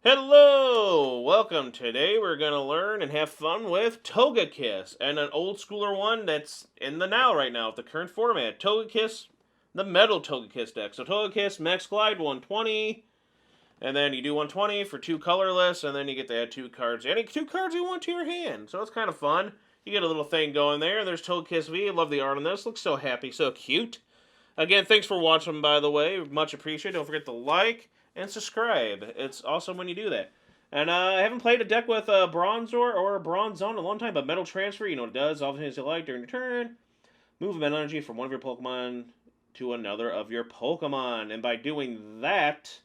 Hello! Welcome. Today we're going to learn and have fun with Togekiss, and an old schooler one that's in the now right now, the current format. Togekiss, the Metal Togekiss deck. So Togekiss Max Glide 120, and then you do 120 for 2 colorless, and then you get to add 2 cards. Any 2 cards you want to your hand. So it's kind of fun. You get a little thing going there. There's Togekiss V. I love the art on this. Looks so happy, so cute. Again, thanks for watching, by the way. Much appreciated. Don't forget to like and subscribe. It's awesome when you do that. And I haven't played a deck with a Bronzor or a Bronzong in a long time, but Metal Transfer, you know what it does. All the things you like during your turn. Move Metal Energy from one of your Pokemon to another of your Pokemon. And by doing that,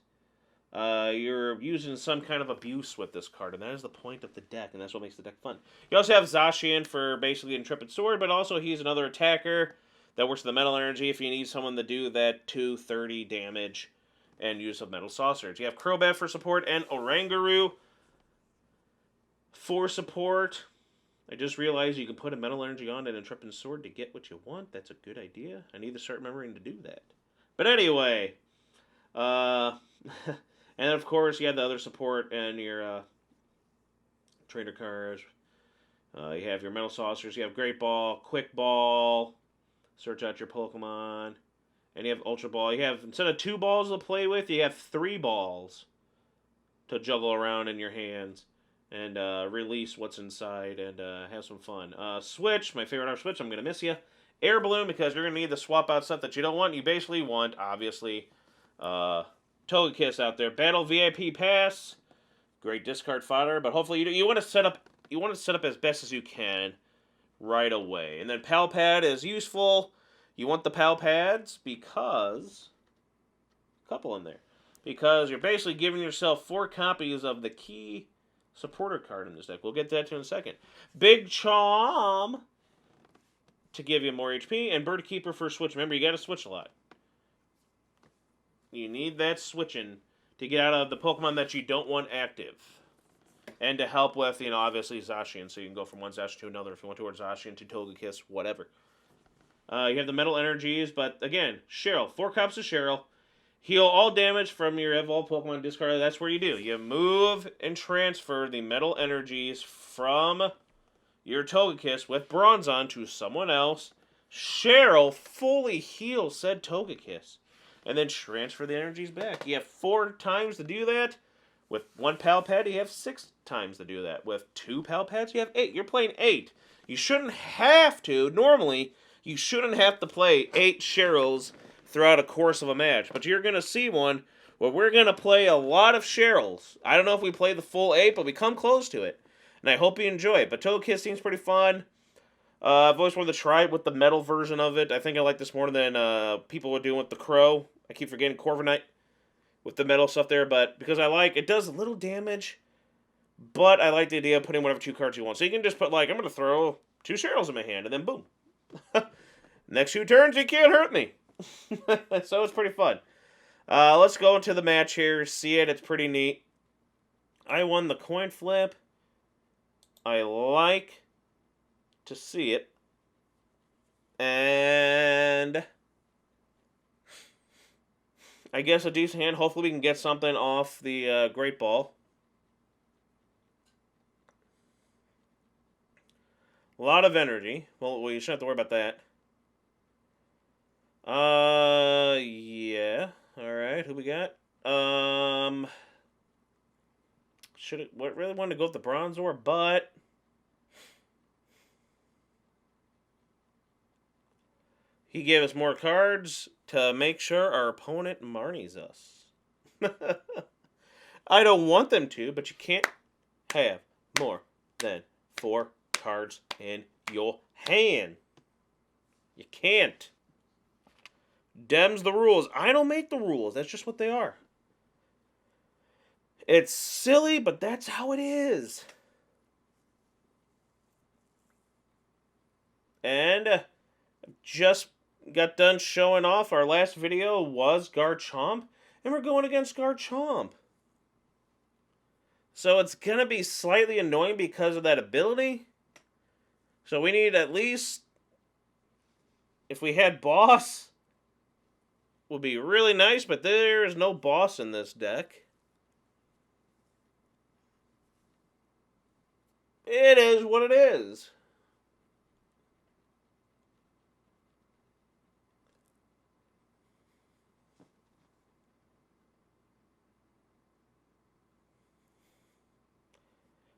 you're using some kind of abuse with this card, and that is the point of the deck, and that's what makes the deck fun. You also have Zacian for basically Intrepid Sword, but also he's another attacker that works with the Metal Energy if you need someone to do that 230 damage and use of Metal Saucers. You have Crobat for support and Oranguru for support. I just realized you can put a Metal Energy on an Intrepid Sword to get what you want. That's a good idea. I need to start remembering to do that. But anyway, and then of course you have the other support and your trainer cards. You have your Metal Saucers. You have Great Ball, Quick Ball. Search out your Pokemon. And you have Ultra Ball. You have, instead of 2 balls to play with, you have 3 balls to juggle around in your hands. And release what's inside and have some fun. Switch, my favorite art Switch, I'm going to miss you. Air Balloon, because you're going to need to swap out stuff that you don't want. You basically want, obviously, Togekiss out there. Battle VIP Pass. Great discard fodder, but hopefully you want to set up as best as you can right away. And then Pal Pad is useful. You want the Pal Pads because a couple in there. Because you're basically giving yourself 4 copies of the key supporter card in this deck. We'll get that to in a second. Big Chom to give you more HP, and Bird Keeper for switch. Remember, you got to switch a lot. You need that switching to get out of the Pokemon that you don't want active. And to help with, obviously Zacian, so you can go from one Zacian to another if you want towards Zacian to Togekiss, whatever. You have the Metal Energies, but again, Cheryl. 4 copies of Cheryl. Heal all damage from your evolved Pokemon discard. That's where you do. You move and transfer the Metal Energies from your Togekiss with Bronzong to someone else. Cheryl fully heals said Togekiss. And then transfer the energies back. You have 4 times to do that. With 1 Pal Pad, you have 6 times to do that. With 2 Pal Pads, you have 8. You're playing 8. You shouldn't have to. Normally, you shouldn't have to play 8 Cheryls throughout a course of a match. But you're going to see one where we're going to play a lot of Cheryls. I don't know if we play the full 8, but we come close to it. And I hope you enjoy it. But Togekiss seems pretty fun. I've always wanted to try it with the metal version of it. I think I like this more than people were doing with the Crow. I keep forgetting Corviknight with the metal stuff there, but because it does a little damage, but I like the idea of putting whatever 2 cards you want. So you can just put, I'm going to throw 2 Cheryls in my hand, and then boom. Next 2 turns, you can't hurt me. So it's pretty fun. Let's go into the match here, see it, it's pretty neat. I won the coin flip. I like to see it. And I guess a decent hand. Hopefully we can get something off the Great Ball. A lot of energy. Well, you shouldn't have to worry about that. Yeah. Alright, who we got? Really wanted to go with the Bronzor, but he gave us more cards to make sure our opponent Marnies us. I don't want them to, but you can't have more than 4 cards in your hand. You can't. Dem's the rules. I don't make the rules. That's just what they are. It's silly, but that's how it is. And just got done showing off. Our last video was Garchomp, and we're going against Garchomp. So it's going to be slightly annoying because of that ability. So we need at least, if we had Boss, would be really nice, but there is no Boss in this deck. It is what it is.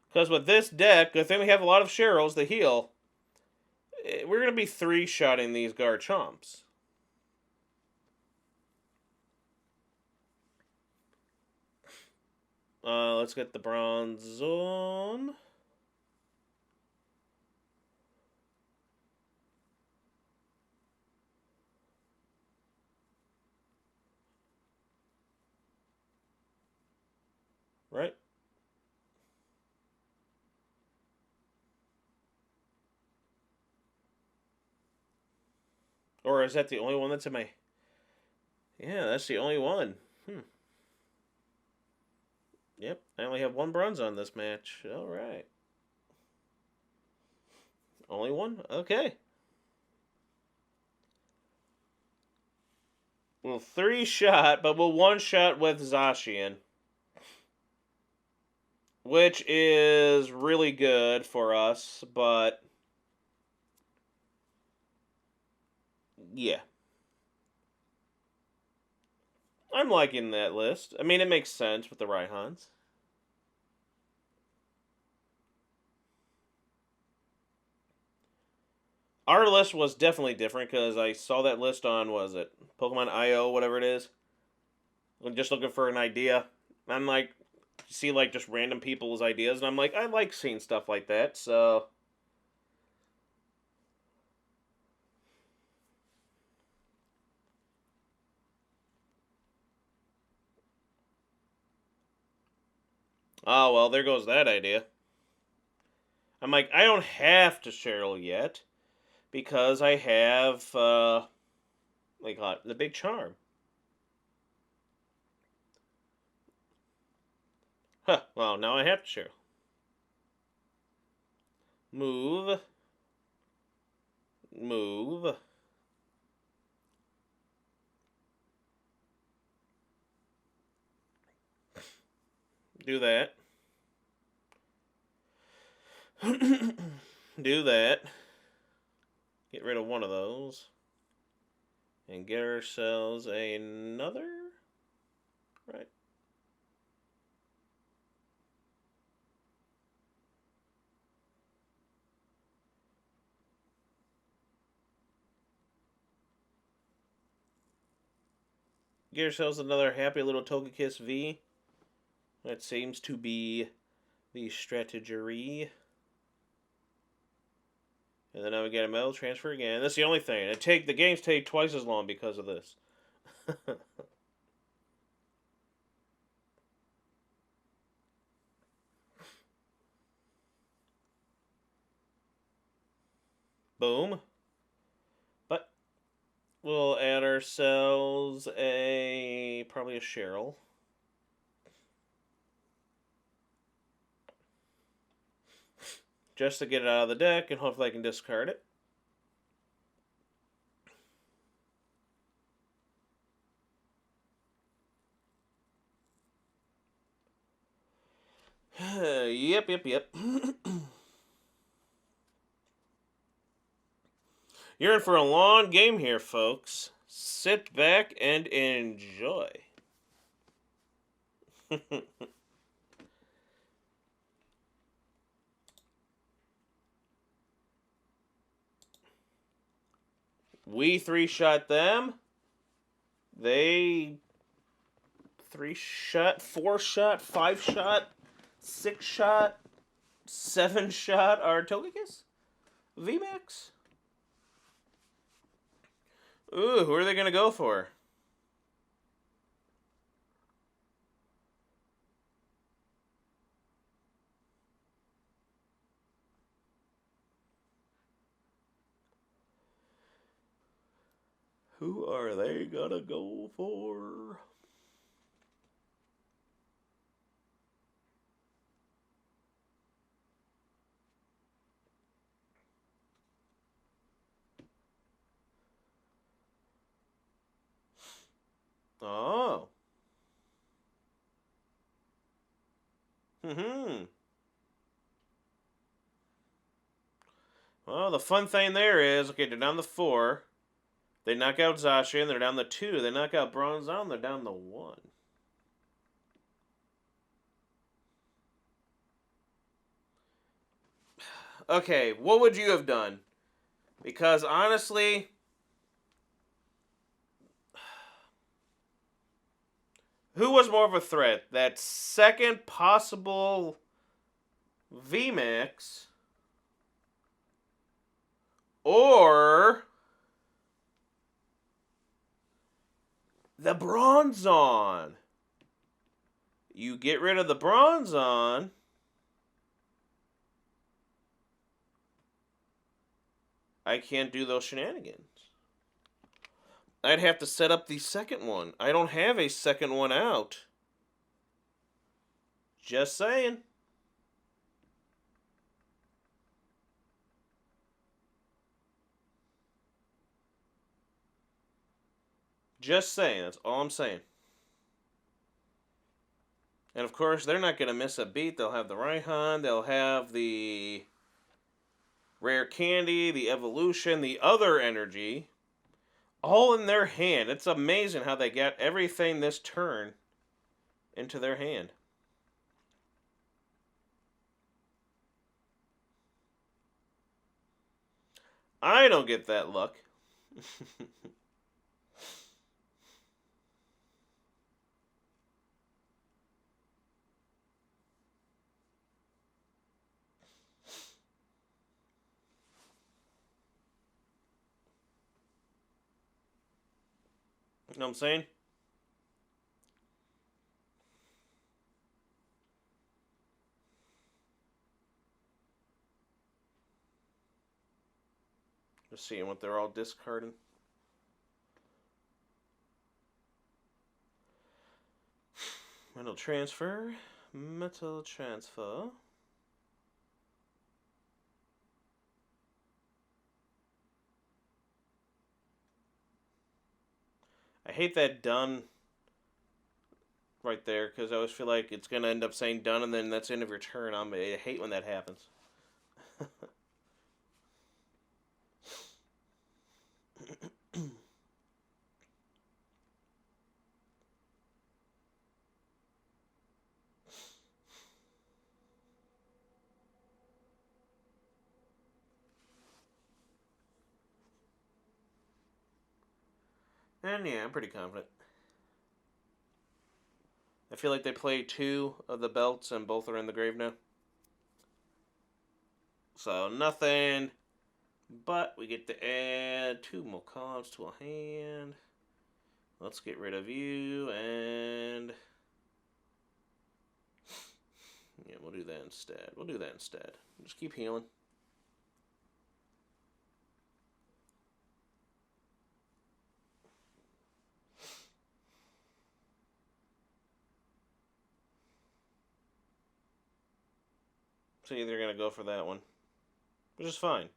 Because with this deck, I think we have a lot of Cheryls to heal. We're going to be 3-shotting these Garchomps. Let's get the Bronzong. Right? Or is that the only one that's in my... Yeah, that's the only one. Yep, I only have one bronze on this match. Alright. Only one? Okay. We'll 3-shot, but we'll 1-shot with Zacian. Which is really good for us, but... Yeah. I'm liking that list. I mean, it makes sense with the Raihans. Our list was definitely different because I saw that list on, was it Pokemon IO, whatever it is. I'm just looking for an idea. I'm like, see like just random people's ideas, and I'm like, I like seeing stuff like that, so... Oh, well, there goes that idea. I'm like, I don't have to Cheryl yet, because I have, like, the Big Charm. Huh, well, now I have to Cheryl. Move. Move. Do that. Do that. Get rid of one of those. And get ourselves another. Right. Get ourselves another happy little Togekiss V. That seems to be the strategy. And then I would get a metal transfer again. That's the only thing. The games take twice as long because of this. Boom. But we'll add ourselves probably a Cheryl. Just to get it out of the deck, and hopefully I can discard it. Yep. You're in for a long game here, folks. Sit back and enjoy. We 3-shot them. They 3-shot, 4-shot, 5-shot, 6-shot, 7-shot our Togekiss VMAX. Ooh, who are they going to go for? Who are they going to go for? Oh. Well, the fun thing there is, okay, they're down to 4. They knock out Zacian, they're down to 2. They knock out Bronzong, they're down to 1. Okay, what would you have done? Because honestly, who was more of a threat? That second possible VMAX or the Bronzong? You get rid of the Bronzong, I can't do those shenanigans. I'd have to set up the second one. I don't have a second one out. Just saying. Just saying. That's all I'm saying. And of course, they're not going to miss a beat. They'll have the Raihan. They'll have the Rare Candy, the Evolution, the other energy. All in their hand. It's amazing how they get everything this turn into their hand. I don't get that luck. You know what I'm saying? Just seeing what they're all discarding. Metal transfer. Metal transfer. I hate that done right there because I always feel like it's going to end up saying done and then that's the end of your turn. I hate when that happens. And yeah, I'm pretty confident. I feel like they play 2 of the belts and both are in the grave now. So nothing, but we get to add 2 more cards to our hand. Let's get rid of you and yeah, we'll do that instead. Just keep healing. So they're going to go for that one, which is fine.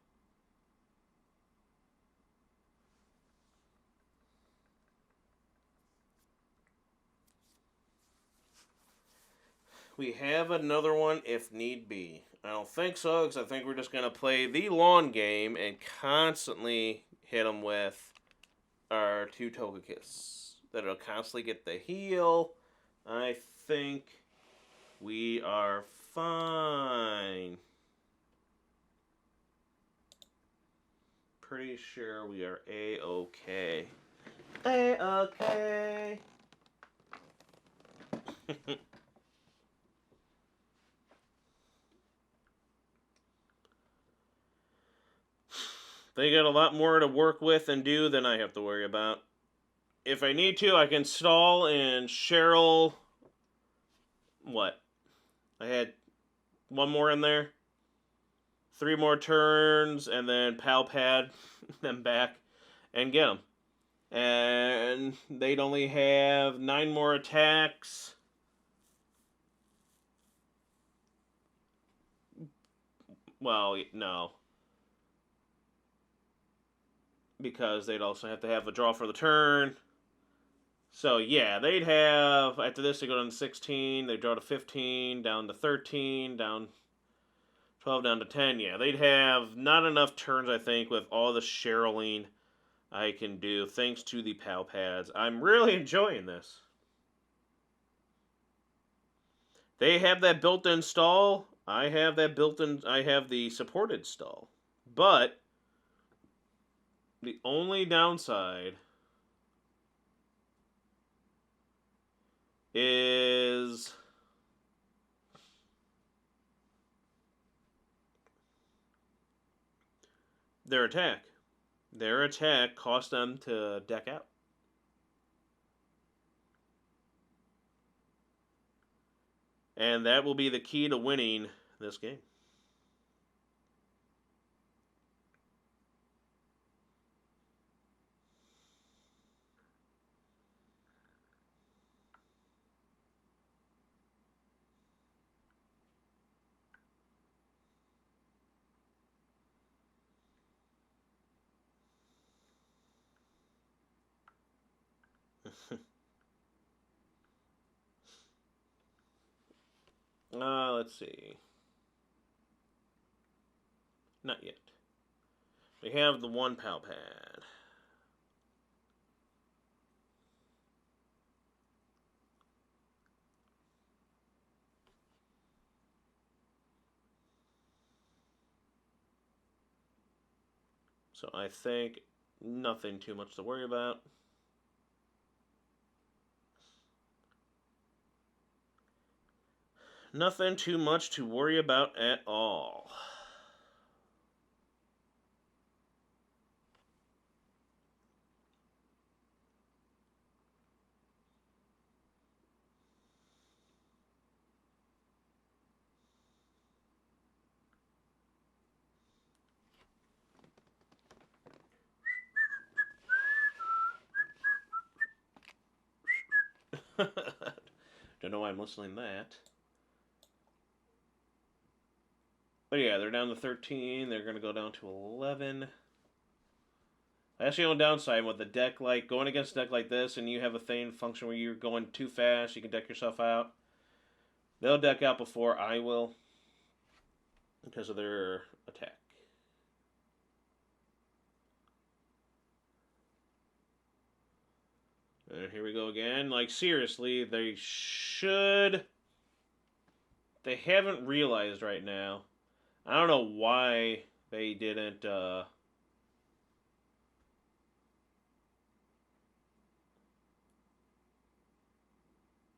We have another one if need be. I don't think so, because I think we're just going to play the long game and constantly hit them with our 2 Togekiss. That'll constantly get the heal. I think we are fine. Pretty sure we are A-okay. A-okay. They got a lot more to work with and do than I have to worry about. If I need to, I can stall and Cheryl. What? I had 1 more in there. 3 more turns, and then Pal Pad them back and get them. And they'd only have 9 more attacks. Well, no. Because they'd also have to have a draw for the turn. So, yeah, they'd have, after this, they go down to 16, they draw to 15, down to 13, down 12 down to 10, yeah. They'd have not enough turns, I think, with all the Cheryling I can do, thanks to the PAL pads. I'm really enjoying this. They have that built-in stall. I have that built-in. I have the supported stall. But the only downside is their attack. Their attack cost them to deck out. And that will be the key to winning this game. Let's see. Not yet. We have the one PAL pad. So I think nothing too much to worry about. Nothing too much to worry about at all. Don't know why I'm listening to that. But yeah, they're down to 13. They're going to go down to 11. Actually, on the downside, with a deck like going against a deck like this, and you have a thing function where you're going too fast, you can deck yourself out. They'll deck out before I will because of their attack. And here we go again. Like, seriously, they should. They haven't realized right now. I don't know why they didn't. You know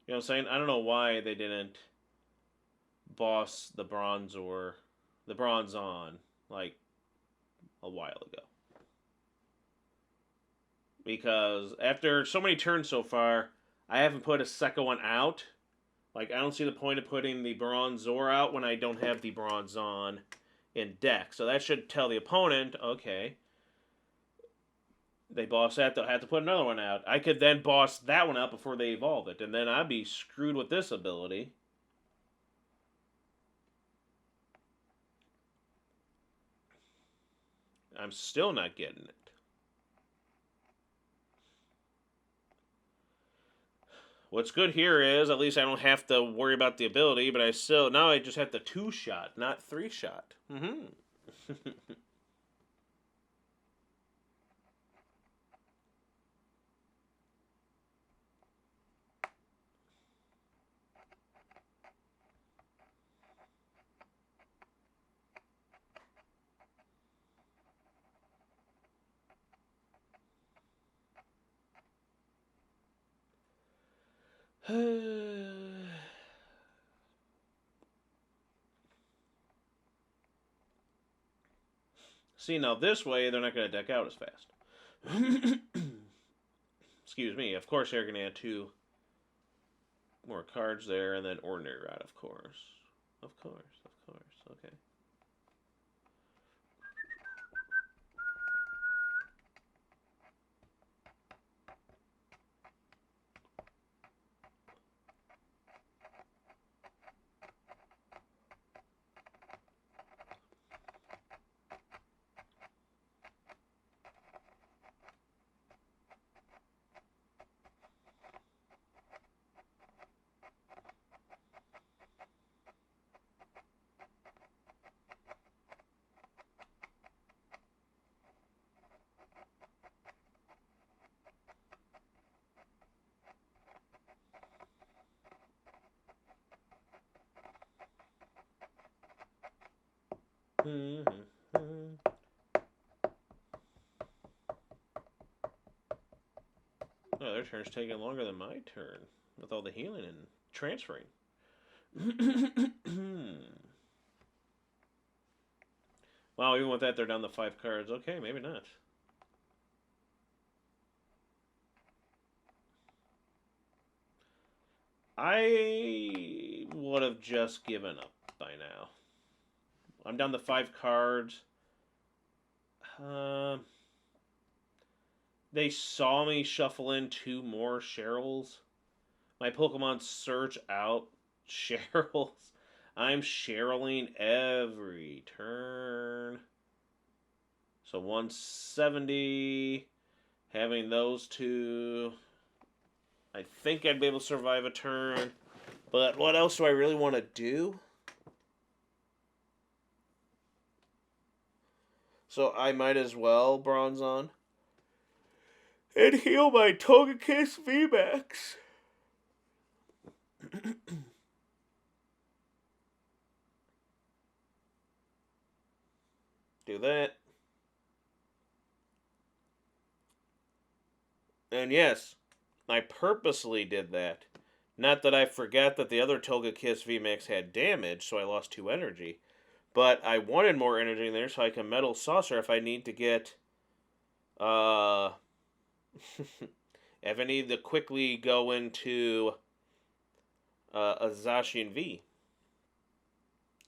what I'm saying? I don't know why they didn't boss the Bronzong, like, a while ago. Because after so many turns so far, I haven't put a second one out. Like, I don't see the point of putting the Bronzor out when I don't have the Bronzong in deck. So that should tell the opponent, okay, they boss that, they'll have to put another one out. I could then boss that one out before they evolve it, and then I'd be screwed with this ability. I'm still not getting it. What's good here is, at least I don't have to worry about the ability, but now I just have the 2-shot, not 3-shot. See, now this way, they're not going to deck out as fast. Excuse me. Of course, they're going to add 2 more cards there, and then Ordinary Rod, of course. Of course. Okay. Oh, their turn's taking longer than my turn with all the healing and transferring. Wow, even with that, they're down to 5 cards. Okay, maybe not. I would have just given up by now. I'm down to 5 cards. They saw me shuffle in 2 more Cheryls. My Pokemon search out Cheryls. I'm Cheryling every turn. So 170. Having those 2. I think I'd be able to survive a turn. But what else do I really want to do? So I might as well Bronzong and heal my Togekiss VMAX. Do that. And yes, I purposely did that. Not that I forgot that the other Togekiss VMAX had damage, so I lost 2 energy. But I wanted more energy in there so I can Metal Saucer if I need to get... if I need to quickly go into a Zacian V.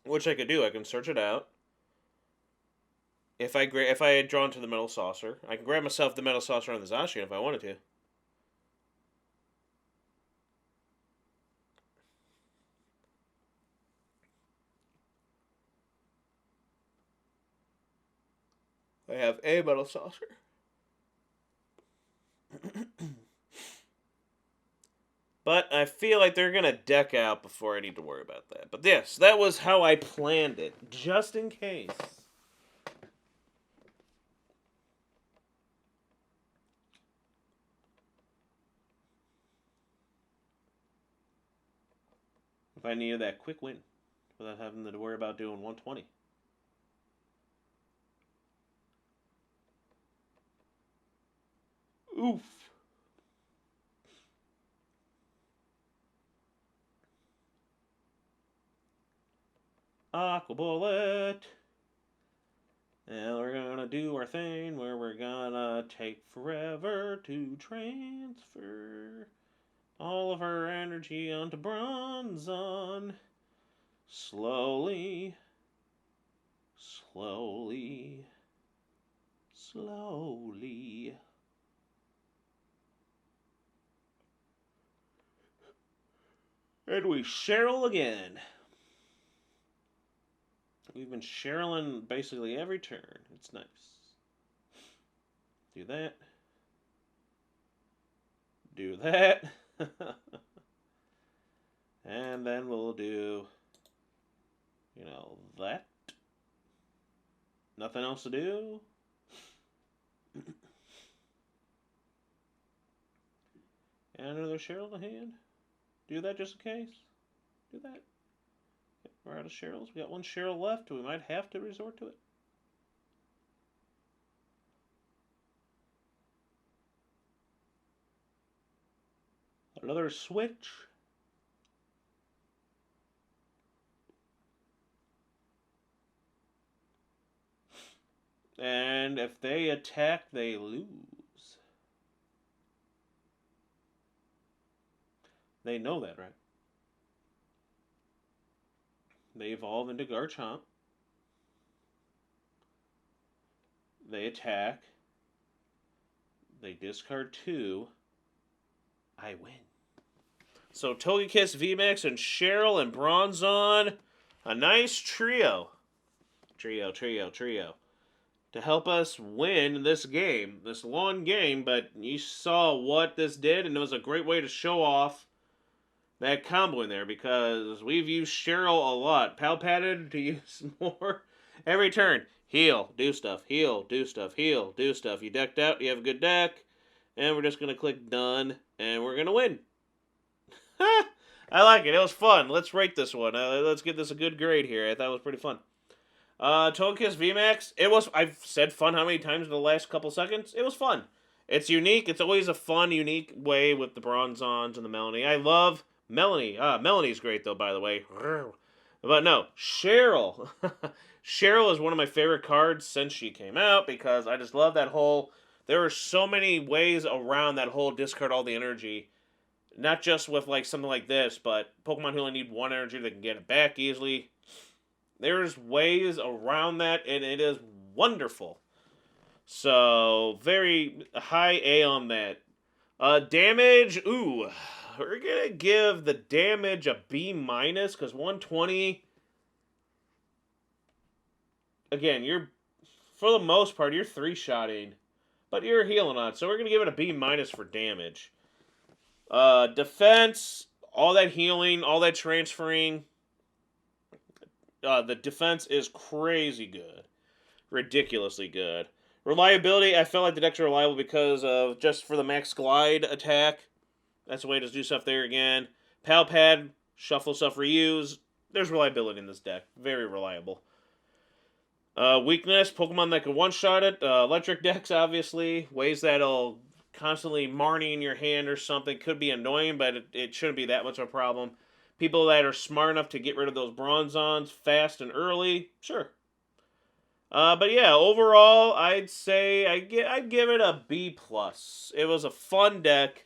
Which I could do. I can search it out. If I had drawn to the Metal Saucer, I can grab myself the Metal Saucer on the Zacian if I wanted to. I have a Metal Saucer. But I feel like they're going to deck out before I need to worry about that. But yes, that was how I planned it, just in case. If I needed that quick win without having to worry about doing 120. Oof. Aqua Bullet. And we're gonna do our thing where we're gonna take forever to transfer all of our energy onto Bronzong. Slowly. Slowly. Slowly. And we Cheryl again. We've been Cheryling basically every turn. It's nice. Do that. Do that. And then we'll do, that. Nothing else to do. And another Cheryl in the hand. Do that just in case. Do that. We're out of Cheryls. We got 1 Cheryl left. We might have to resort to it. Another switch. And if they attack, they lose. They know that, right? They evolve into Garchomp. They attack. They discard 2. I win. So Togekiss VMAX and Cheryl and Bronzong. A nice trio. Trio. To help us win this game. This long game, but you saw what this did, and it was a great way to show off that combo in there, because we've used Cheryl a lot. Pal Padded to use more every turn. Heal, do stuff, heal, do stuff, heal, do stuff. You decked out, you have a good deck, and we're just going to click done, and we're going to win. I like it. It was fun. Let's rate this one. Let's give this a good grade here. I thought it was pretty fun. Togekiss VMAX. It was, I've said fun how many times in the last couple seconds? It was fun. It's unique. It's always a fun, unique way with the Bronzons and the Melanie. I love Melanie. Melanie's great, though, by the way. But no, Cheryl. Cheryl is one of my favorite cards since she came out because I just love that whole... There are so many ways around that whole discard all the energy. Not just with like something like this, but Pokemon who only need one energy, they can get it back easily. There's ways around that, and it is wonderful. So, very high A on that. Damage, ooh. We're going to give the damage a B-, because 120... Again, for the most part, you're 3-shotting. But you're healing on it, so we're going to give it a B- for damage. Defense, all that healing, all that transferring. The defense is crazy good. Ridiculously good. Reliability, I felt like the deck's are reliable because of just for the max glide attack. That's a way to do stuff there again. Pal Pad, shuffle stuff, reuse. There's reliability in this deck. Very reliable. Weakness, Pokemon that can one-shot it. Electric decks, obviously. Ways that'll constantly Marnie in your hand or something. Could be annoying, but it shouldn't be that much of a problem. People that are smart enough to get rid of those Bronzons fast and early, sure. But yeah, overall, I'd say I'd give it a B+. It was a fun deck.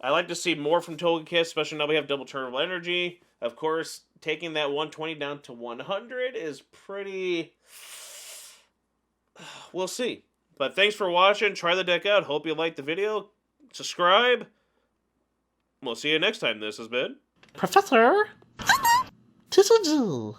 I like to see more from Togekiss, especially now we have double turtle energy. Of course, taking that 120 down to 100 is pretty... We'll see. But thanks for watching. Try the deck out. Hope you liked the video. Subscribe. We'll see you next time. This has been... Professor TCG.